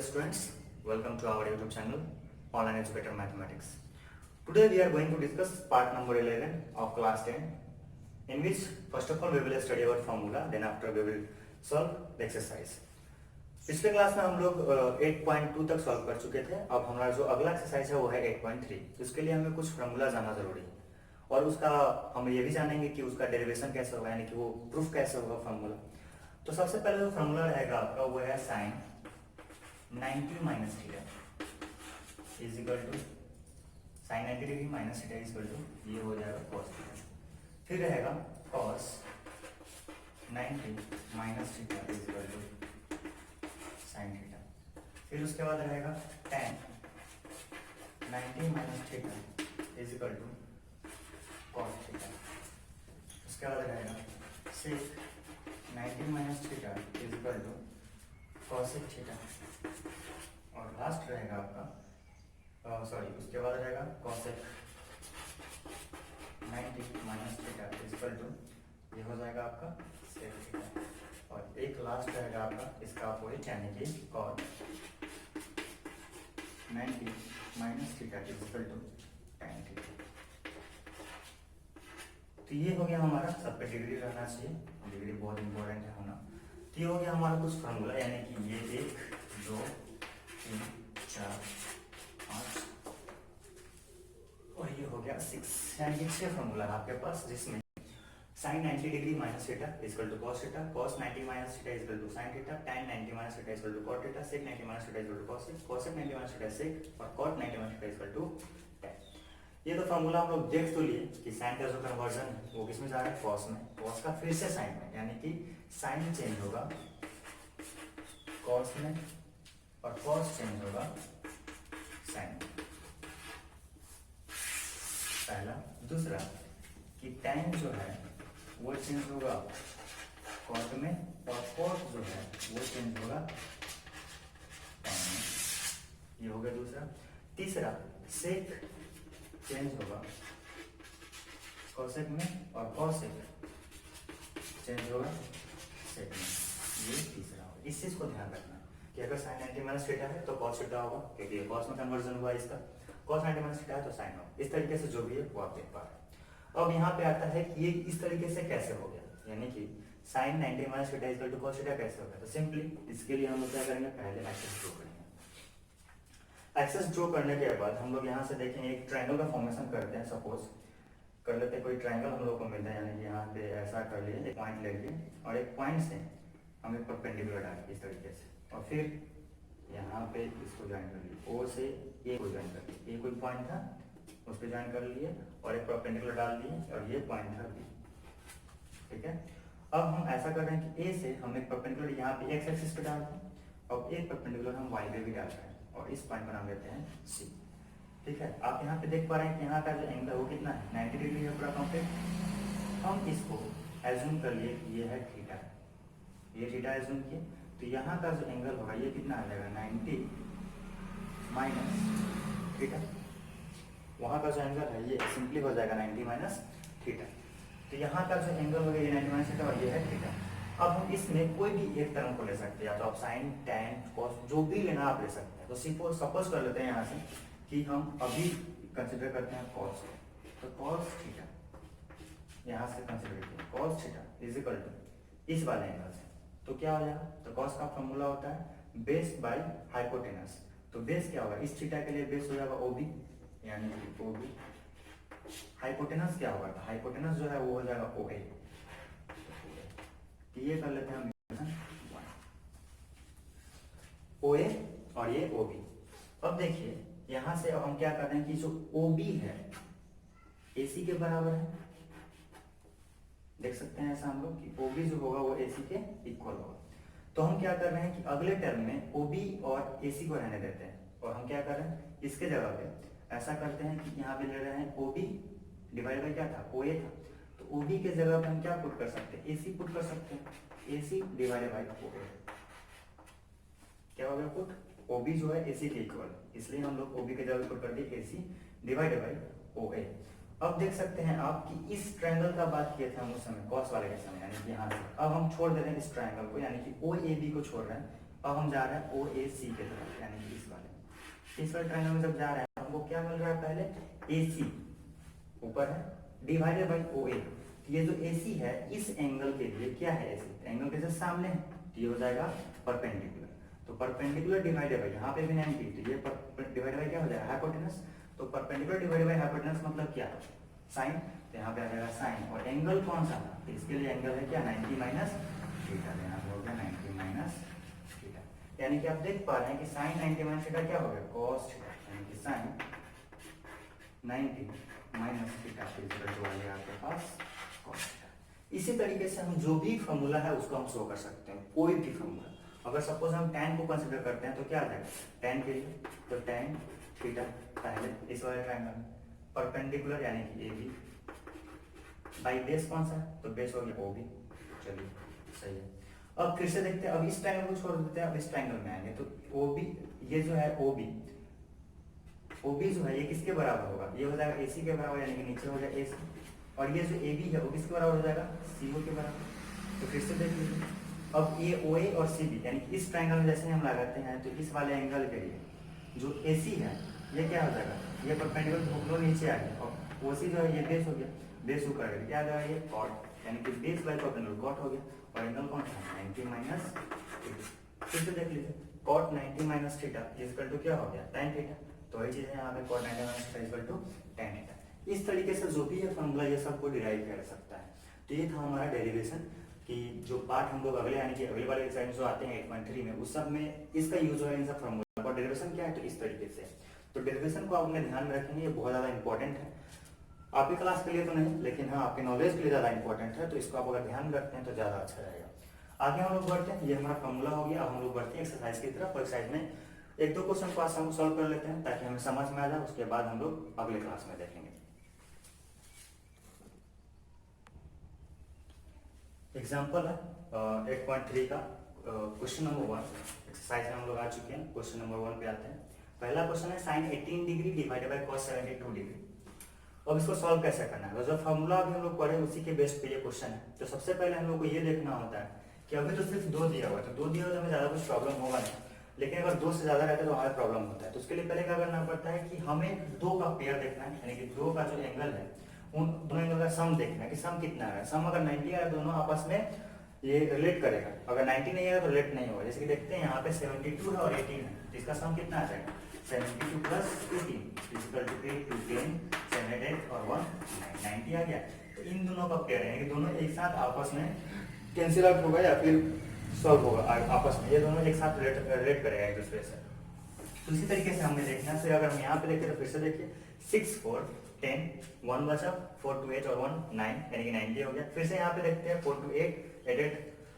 students, welcome to our YouTube channel, Online Educator Mathematics. Today we are going to discuss part number 11 of class 10, in which first of all we will study our formula, then after we will solve the exercise. पिछले class में हम लोग 8.2 तक solve कर चुके थे। अब हमारा जो अगला एक्सरसाइज है वो है 8.3। उसके लिए हमें कुछ फार्मूला जानना जरूरी है और उसका हम ये भी जानेंगे कि उसका डेरिवेशन कैसे होगा, यानी कि वो प्रूफ कैसे होगा फार्मूला। तो सबसे पहले जो फार्मूला रहेगा आपका वो है sine 90 minus theta is equal to sine 90 degree minus theta is equal to ये हो जाएगा कॉस थीटा। फिर रहेगा cos 90 minus theta is equal to sine theta. फिर उसके बाद रहेगा tan 90 minus theta is equal to cos theta. उसके बाद रहेगा sec 90 minus theta is equal to cosec theta. और लास्ट रहेगा आपका उसके बाद रहेगा cosec 90 minus theta is equal to ये हो जाएगा आपका सेक थीटा। और एक लास्ट रहेगा आपका इसका अपोजिट यानी कि cot 90 minus theta is equal to tan theta. तो ये हो गया हमारा, सब पे डिग्री रहना चाहिए, डिग्री बहुत इंपॉर्टेंट है होना। तो ये हो गया हमारा कुछ फार्मूला, यानी कि ये 1 2 3 4 5 और ये हो गया 6, यानी कि 6 फार्मूला है आपके पास, जिसमें sin 90 degree minus theta equal to cos theta, cos 90 minus theta equal to sin theta, tan 90 minus theta equal to cot theta, sec 90 minus theta equal to cos, cosec 90 minus theta sec और cot 90 minus theta equal to tan। ये तो formula हम लोग देख तो लिए कि sin का जो कन्वर्जन है वो किसमें जा रहा है, cos में, cos का फिर से sin में, यानी कि sin चेंज होगा cos में और cos चेंज होगा sin में। पहला। दूसरा कि tan जो है वो चेंज होगा कॉट में और कॉट जो है वो चेंज होगा tan में। ये हो गया दूसरा। तीसरा सेक चेंज होगा कॉसेक में और कॉसेक चेंज होगा सेक में। ये तीसरा होगा। इस चीज को ध्यान रखना कि अगर साइन 90 माइनस थीटा है तो कॉस थीटा होगा, क्योंकि कॉस में कन्वर्जन हुआ इसका। कॉस 90 माइनस थीटा है तो साइन होगा। इस तरीके से जो भी है वो आप देख पा रहे हैं। अब यहाँ पे आता है कि ये इस तरीके से कैसे हो गया, यानी कि sin 90 minus theta equal to cos theta कैसे हो गया। तो सिंपली इसके लिए हम लोग क्या करेंगे, पहले एक्सेस ड्रॉ करेंगे। एक्सेस ड्रॉ करने के बाद हम लोग यहाँ से देखेंगे एक ट्रायंगल का फॉर्मेशन करते हैं। सपोज कर लेते हैं कोई ट्रायंगल हम लोग को मिलता है, यानी कि यहाँ पे ऐसा कर लिए, एक पॉइंट ले लिए और एक पॉइंट से हम एक परपेंडिकुलर डालेंगे इस तरीके से, और फिर यहाँ पे इसको ज्वाइन कर लिए, ओ से ए को ज्वाइन कर लिए। ये कोई पॉइंट था उस पर ज्वाइन कर लिए और एक परपेंडिकुलर डाल दिए और ये पॉइंट था बी। ठीक है। अब हम ऐसा कर रहे हैं कि ए से हम एक परपेंडिकुलर यहाँ पे एक्स एक्सिस पे डालते हैं और एक परपेंडिकुलर हम वाई पे भी डाल रहे हैं और इस पॉइंट पर नाम देते हैं सी। ठीक है। आप यहाँ पे देख पा रहे हैं कि यहाँ का जो एंगल वो कितना है, 90 डिग्री है पूरा कंप्लीट। हम इसको एज्यूम कर लिए कि ये है थीटा, ये थीटा एज्यूम किए, तो यहाँ का जो एंगल होगा ये कितना आ जाएगा, 90 माइनस थीटा। वहां का जो एंगल है ये सिंपली हो जाएगा 90 माइनस थीटा। तो यहाँ का जो एंगल होगा ये 90 माइनस थीटा और ये है थीटा। अब हम इसमें कोई भी एक टर्म को ले सकते हैं, या तो आप साइन tan cos जो भी लेना आप ले सकते हैं। तो सपोज कर लेते हैं यहाँ से कि हम अभी कंसिडर करते हैं cos, तो cos थीटा यहाँ से कंसिडर किया, cos theta is equal to इस वाले एंगल से, तो क्या हो जाएगा, तो cos का फॉर्मूला होता है बेस बाय हाइपोटेनस। तो बेस क्या होगा, इस थीटा के लिए बेस हो जाएगा OB, यानी कि OB। हाइपोटेनस क्या होगा, तो हाइपोटेनस जो है वो हो जाएगा OA। तो ये कर लेते हैं हम OA और ये OB। अब देखिए यहां से अब हम क्या कर रहे हैं कि जो OB है AC के बराबर है, देख सकते हैं ऐसा हम लोग कि OB जो होगा वो AC के इक्वल होगा। तो हम क्या कर रहे हैं कि अगले टर्म में OB और AC को रहने देते हैं और हम क्या कर रहे हैं इसके जगह पे ऐसा करते हैं कि यहाँ पे ले रहे हैं OB डिवाइड बाय क्या था, OA था। तो OB के जगह पे हम क्या पुट कर सकते हैं, AC पुट कर सकते हैं, AC डिवाइड बाय OA। क्या हो गया पुट, OB जो है AC के इक्वल, इसलिए हम लोग OB के जगह पुट कर दिए AC डिवाइड बाय OA। अब देख सकते हैं आप कि इस ट्रायंगल का बात किए थे हम उस समय, cos वाले के समय, यानी कि यहाँ से अब हम छोड़ दे रहे हैं इस ट्रायंगल को, यानी कि OAB को छोड़ रहे हैं। अब हम जा रहे हैं ओ ए सी के तरफ, यानी कि इस वाले ट्रायंगल में जब जा रहे हैं हमको क्या मिल रहा है, पहले ए सी ऊपर है डिवाइडेड बाई ओ ए। ये जो ए सी है इस एंगल के लिए क्या है, ए सी एंगल के जस्ट सामने है, तो ये हो जाएगा परपेंडिकुलर। तो परपेंडिकुलर डिवाइडेड बाई, यहाँ पे भी 90, तो ये डिवाइडेड बाई क्या हो जाएगा, हाइपोटेनस। तो परपेंडिकुलर डिवाइडेड बाई हाइपोटेनस मतलब क्या है, साइन। तो यहाँ पे आ जाएगा साइन, और एंगल कौन सा था, तो इसके लिए एंगल है क्या, 90 माइनस थीटा। यहाँ पे हो गया 90 माइनस थीटा, यानी कि आप देख पा रहे हैं कि साइन 90 माइनस थीटा क्या हो गया, कॉस थीटा, यानी कि sine 90 minus theta equal to आ गया आपके पास कॉस थीटा। इसी तरीके से हम जो भी फॉर्मूला है उसको हम शो कर सकते हैं, कोई भी फॉर्मूला। अगर सपोज हम tan को कंसीडर करते हैं तो क्या आ जाएगा, tan के लिए तो tan थीटा पहले इस वाले ट्रायंगल में परपेंडिकुलर यानी कि ए बी बाई बेस कौन सा है, तो बेस हो गया ओ बी। चलिए सही है। अब फिर से देखते हैं, अब इस ट्रायंगल को छोड़ देते हैं, अब इस ट्रायंगल में आएंगे तो ओ बी, ये जो है ओ बी जो है ये किसके बराबर होगा, ये हो जाएगा ए सी के बराबर, यानी कि नीचे हो जाएगा ए सी, और ये जो ए बी है वो किसके बराबर हो जाएगा, सी ओ के बराबर। तो फिर से देख लीजिए, अब ये ओ ए और सी बी यानी कि इस ट्रायंगल में जैसे हम लगाते हैं तो इस वाले एंगल के लिए जो ए सी है ये क्या हो जाएगा, ये परपेंडिकुलर होकर नीचे आ गया, और ओ सी जो है ये बेस हो गया, बेस ऊपर आ गया, क्या आ जाएगा ये कॉट, यानी कि बेस बाई परपेंडिकुलर कॉट हो गया, और एंगल कौन सा 90 माइनस थीटा। फिर से देख लीजिए, cot 90 minus theta equal to क्या हो गया, tan थीटा। तो वही चीज है यहाँ पे cot 90 minus theta equal to tan theta. इस तरीके से जो भी ये फॉर्मूला ये सबको डिराइव कर सकता है। तो ये था हमारा डेरिवेशन कि जो पार्ट हम लोग अगले यानी कि अगले वाले एक्सरसाइज जो आते हैं 8.3 में उस सब में इसका यूज होगा इन सब फॉर्मूला। और डेरिवेशन क्या है, तो इस तरीके से। तो डेरिवेशन को आप अपने ध्यान में रखेंगे, ये बहुत ज्यादा इंपॉर्टेंट है आपकी क्लास के लिए तो नहीं, लेकिन हाँ आपके नॉलेज के लिए ज्यादा इंपॉर्टेंट है। तो इसको आप अगर ध्यान रखते हैं तो ज्यादा अच्छा रहेगा। आगे हम लोग बढ़ते हैं, ये हमारा फॉर्मूला हो गया। अब हम लोग बढ़ते हैं एक्सरसाइज की तरफ। एक्सरसाइज में एक दो क्वेश्चन को आज हम सॉल्व कर लेते हैं ताकि हमें समझ में आ जाए, उसके बाद हम लोग अगले क्लास में देखेंगे। एग्जाम्पल है 8.3 का क्वेश्चन नंबर 1। एक्सरसाइज में हम लोग आ चुके हैं, क्वेश्चन नंबर 1 पे आते हैं। पहला क्वेश्चन है sine 18 degree divided by cos 72 degree. अब इसको सॉल्व कैसे करना है, तो जो फॉर्मूला अभी हम लोग पढ़े उसी के बेस पे ये क्वेश्चन है। तो सबसे पहले हम लोग को ये देखना होता है कि अभी तो सिर्फ 2 दिया हुआ है, तो 2 दिया हुआ तो हमें ज्यादा कुछ प्रॉब्लम होगा नहीं, लेकिन अगर 2 से ज्यादा रहता है तो हमारा प्रॉब्लम होता है। तो उसके लिए पहले क्या करना पड़ता है कि हमें 2 का पेयर देखना है, यानी कि 2 का जो एंगल है उन दोनों एंगल का सम देखना है कि सम कितना है। सम अगर 90 है दोनों आपस में ये रिलेट करेगा, अगर 90 नहीं है तो रिलेट नहीं होगा। जैसे कि देखते हैं यहाँ पे 72 है और 18 है, तो इसका सम कितना आ जाएगा 72 प्लस 18 इक्वल टू 8 2 10 7 8 और 1 90 आ गया। तो इन दोनों का पेयर है, दोनों एक साथ आपस में कैंसिल आउट होगा या फिर सॉल्व होगा आपस में, ये दोनों एक साथ रिलेट करेगा एक दूसरे से। तो इसी तरीके से हमने देखना है। अगर हम यहाँ पे देखें तो फिर से देखिए 6 4 10 1 बचा 4 2 8 और 1 9 यानी कि 90 हो गया। फिर से यहाँ पे देखते हैं 4 2 8 8 8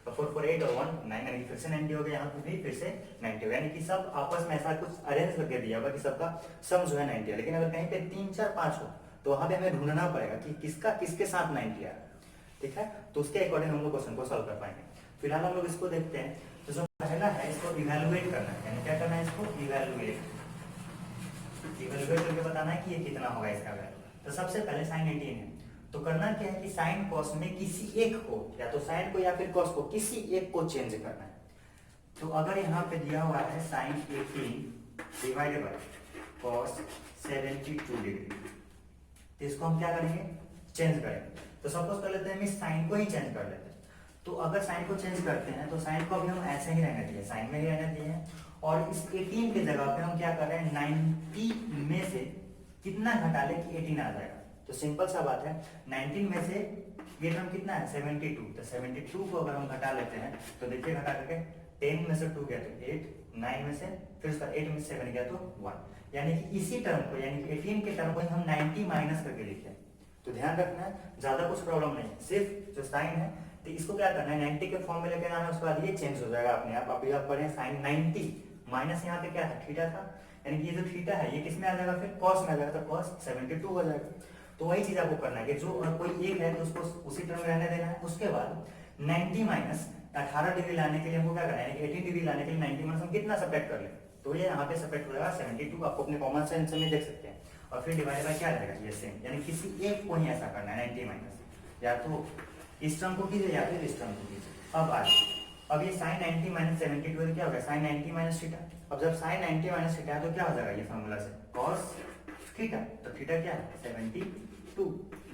4 4 8 और 1 9 यानी कि फिर से 90 हो गया। यहाँ पे भी फिर से 90 हो, यानी कि सब आपस में ऐसा कुछ अरेंज करके दिया होगा कि सबका सम जो है 90 है। लेकिन अगर कहीं पे 3 4 5 हो तो वहां पे हमें ढूंढना पड़ेगा कि किसका किसके साथ 90 आ रहा है, ठीक है। तो उसके अकॉर्डिंग हम लोग क्वेश्चन को सॉल्व कर पाएंगे। फिलहाल हम लोग इसको देखते हैं। तो जो पहला है इसको इवैल्यूएट करना है, यानी क्या करना है, इसको इवैल्यूएट करके बताना है कि ये कितना होगा इसका वैल्यू। तो सबसे पहले साइन 18 है, तो करना क्या है कि साइन कॉस में किसी एक को, या तो साइन को या फिर कॉस को, किसी एक को चेंज करना है। तो अगर यहाँ पे दिया हुआ है sine 18 divided by cos 72 degree, तो इसको हम क्या करेंगे, चेंज करेंगे। तो सपोज कर लेते हैं हम इस साइन को ही चेंज कर लेते हैं। तो अगर साइन को चेंज करते हैं तो साइन को अभी हम ऐसे ही रहने दिए, साइन में ही रहने दिए हैं, और इस 18 की जगह पे हम क्या कर रहे हैं 90 में से कितना घटा ले कि 18 आ जाएगा। तो सिंपल सा बात है, 19 में से ये टर्म कितना है 72, तो 72 को अगर हम घटा लेते हैं तो देखिए घटा करके 10 में से 2 गया तो 8, 9 में से फिर उसका 8 में से 7 गया तो 1, यानी कि इसी टर्म को यानी कि 18 के टर्म को हम 90 माइनस करके लिखे। तो ध्यान रखना है, ज्यादा कुछ प्रॉब्लम नहीं, सिर्फ जो साइन है तो इसको क्या करना है 90 के फॉर्म में लेके आना है, उसके बाद ये चेंज हो जाएगा अपने आप। अभी आप पढ़े साइन 90 माइनस यहाँ पे क्या था थीटा था, यानी कि ये जो थीटा है ये किस में आ जाएगा, फिर कॉस में आ जाएगा, तो कॉस 72 हो जाएगा। तो वही चीज आपको करना है कि जो कोई एक है तो उसको उसी टर्म में रहने देना है। उसके बाद 90 माइनस 18 डिग्री लाने के लिए हमको क्या करना है, 18 डिग्री लाने के लिए 90 माइनस हम कितना सब्ट्रैक्ट कर ले, तो ये यहाँ पे सब्ट्रैक्ट हो जाएगा 72, आपको अपने कॉमन सेंस में देख सकते हैं। और फिर डिवाइड बाय क्या रहेगा, ये सेम, यानी किसी एक को ही ऐसा करना है 90 माइनस, या तो इस टर्म को कीजिए या फिर इस टर्म को कीजिए। अब आज अब ये साइन 90 माइनस 72 तो क्या हो गया साइन 90 माइनस थीटा। अब जब साइन 90 माइनस थीटा है तो क्या हो जाएगा ये फॉर्मूला से कॉस थीटा, तो थीटा क्या है 72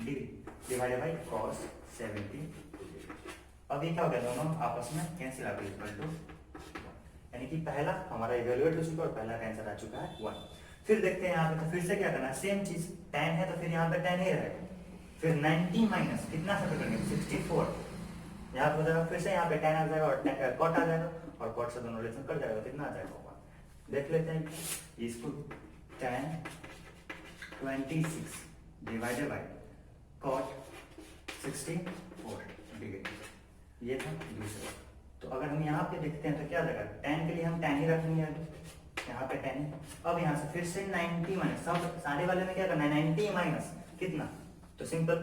degree divided by cos 72 degree. अब ये क्या हो गया दोनों आपस में कैंसिल आउट इक्वल टू, यानी कि पहला हमारा इवेल्युएट हो चुका है और पहला का आंसर आ चुका है 1। फिर देखते हैं यहाँ पे, तो फिर से क्या करना है सेम चीज, tan है तो फिर यहाँ पे tan ही रहेगा, फिर 90 माइनस कितना सैक्टर करेंगे 64, यहाँ पे हो जाएगा फिर से यहाँ पे tan आ जाएगा और cot आ जाएगा और cot से दोनों रिलेशन कट जाएगा तो कितना आ जाएगा 1। देख लेते हैं इसको, tan 26 divided by cot 64 degree, ये था दूसरा। तो अगर हम यहाँ पे देखते हैं तो क्या आ जाएगा, tan के लिए हम tan ही रखेंगे यहाँ पे tan। अब यहाँ से फिर से 90 माइनस, सब सारे वाले में क्या करना है 90 माइनस कितना, तो सिंपल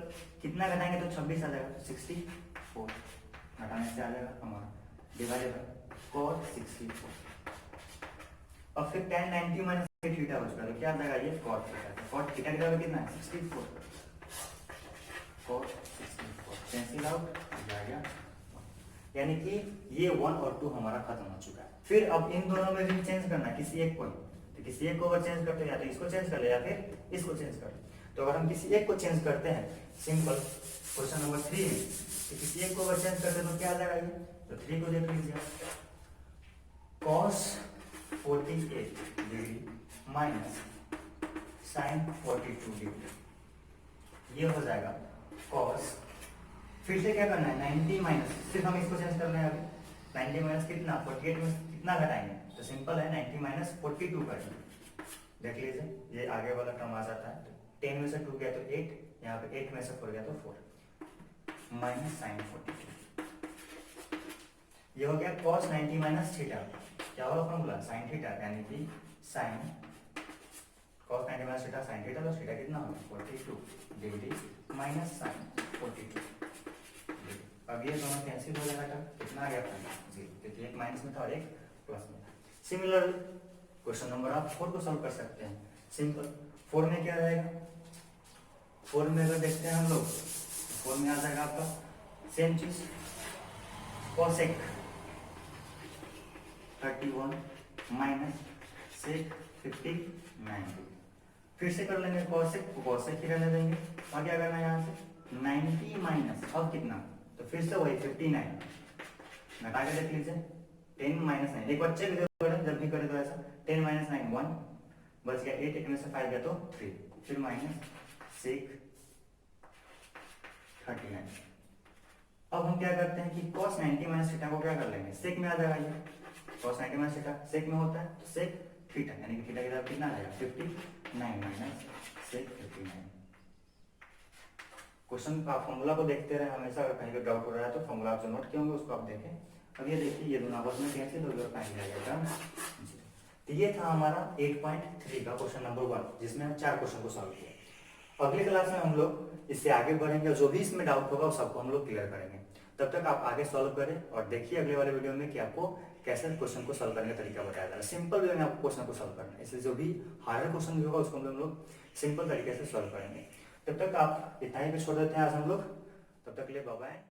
कितना घटाएंगे तो 26 आ जाएगा 64, घटाने से आ जाएगा हमारा डिवाइडेड बाय cot 64। अब फिर tan 90 माइनस थीटा हो चुका तो क्या आ जाएगा ये cot थीटा, cot थीटा का कितना है 64, cot 64 कैंसिल आउट आ जाएगा, यानी कि ये 1 और 2 हमारा खत्म हो चुका है। फिर अब इन दोनों में भी चेंज करना है किसी एक को, तो किसी एक को अगर चेंज करते हैं या तो इसको चेंज कर ले या फिर इसको चेंज कर ले। तो अगर हम किसी एक को चेंज करते हैं सिंपल क्वेश्चन नंबर 3 में, तो किसी एक को अगर चेंज करते हैं तो क्या आ जाएगा ये, तो 3 को देख लीजिए cos 48 degree minus sin 42 degree, ये हो जाएगा cos, फिर से क्या करना है 90 माइनस, सिर्फ हम इसको चेंज करना है अभी, 90 माइनस कितना 48 में कितना घटाएंगे, तो सिंपल है 90 माइनस 42 करेंगे, देख लीजिए ये आगे वाला टर्म आ जाता है, 10 में से 2 गया तो 8, यहाँ पे 8 में से 4 गया तो 4 माइनस sin 42, ये हो गया cos 90 माइनस थीटा, क्या होगा फॉर्मूला sin थीटा, यानी कि sin cos 90 minus theta sin theta, तो थीटा कितना होगा 42 डिग्री माइनस sin 42। अब ये दोनों कैंसिल हो जाएगा, कितना आ गया 0, क्योंकि एक माइनस में था और एक प्लस में था। सिमिलर क्वेश्चन नंबर आप 4 को सॉल्व कर सकते हैं, सिंपल 4 में क्या रहेगा, 4 में अगर देखते हैं हम लोग 4 में आ जाएगा आपका सेम चीज cosec 31 माइनस sec 59, फिर से कर लेंगे cosec ही रहने देंगे और क्या करना है यहाँ से 90 माइनस, अब कितना, तो फिर से वही 59 घटा के देख लीजिए 10 माइनस 9, एक बार चेक जब भी करें तो ऐसा 10 माइनस 9 1 बच गया, 8 एक में से 5 गया तो 3, फिर माइनस sec 39। अब हम क्या करते हैं कि cos 90 माइनस थीटा को क्या कर लेंगे sec में आ जाएगा, ये cos 90 माइनस थीटा sec में होता है तो sec थीटा, यानी कि थीटा की तरफ कितना आएगा 59 माइनस sec 59। क्वेश्चन का फॉर्मूला को देखते रहे हमेशा, अगर कहीं पर डाउट हो रहा है तो फॉर्मूला आप जो नोट किए होंगे उसको आप देखें। अब ये देखिए ये दोनों आपस में कैंसिल हो गया, फाइनल आ जाएगा। तो ये था हमारा 8.3 का क्वेश्चन नंबर 1, जिसमें हम 4 क्वेश्चन को सॉल्व किए। अगले क्लास में हम लोग इससे आगे बढ़ेंगे, जो भी इसमें डाउट होगा वो सबको हम लोग क्लियर करेंगे। तब तक आप आगे सॉल्व करें और देखिए अगले वाले वीडियो में कि आपको कैसे क्वेश्चन को सॉल्व करने का तरीका बताया जा रहा है। सिंपल वे में आपको क्वेश्चन को सॉल्व करना है, इसलिए जो भी हार्डर क्वेश्चन भी होगा उसको हम लोग सिंपल तरीके से सॉल्व करेंगे। तब तक आप इतना ही पे छोड़ देते हैं आज हम लोग, तब तक के लिए बाय बाय।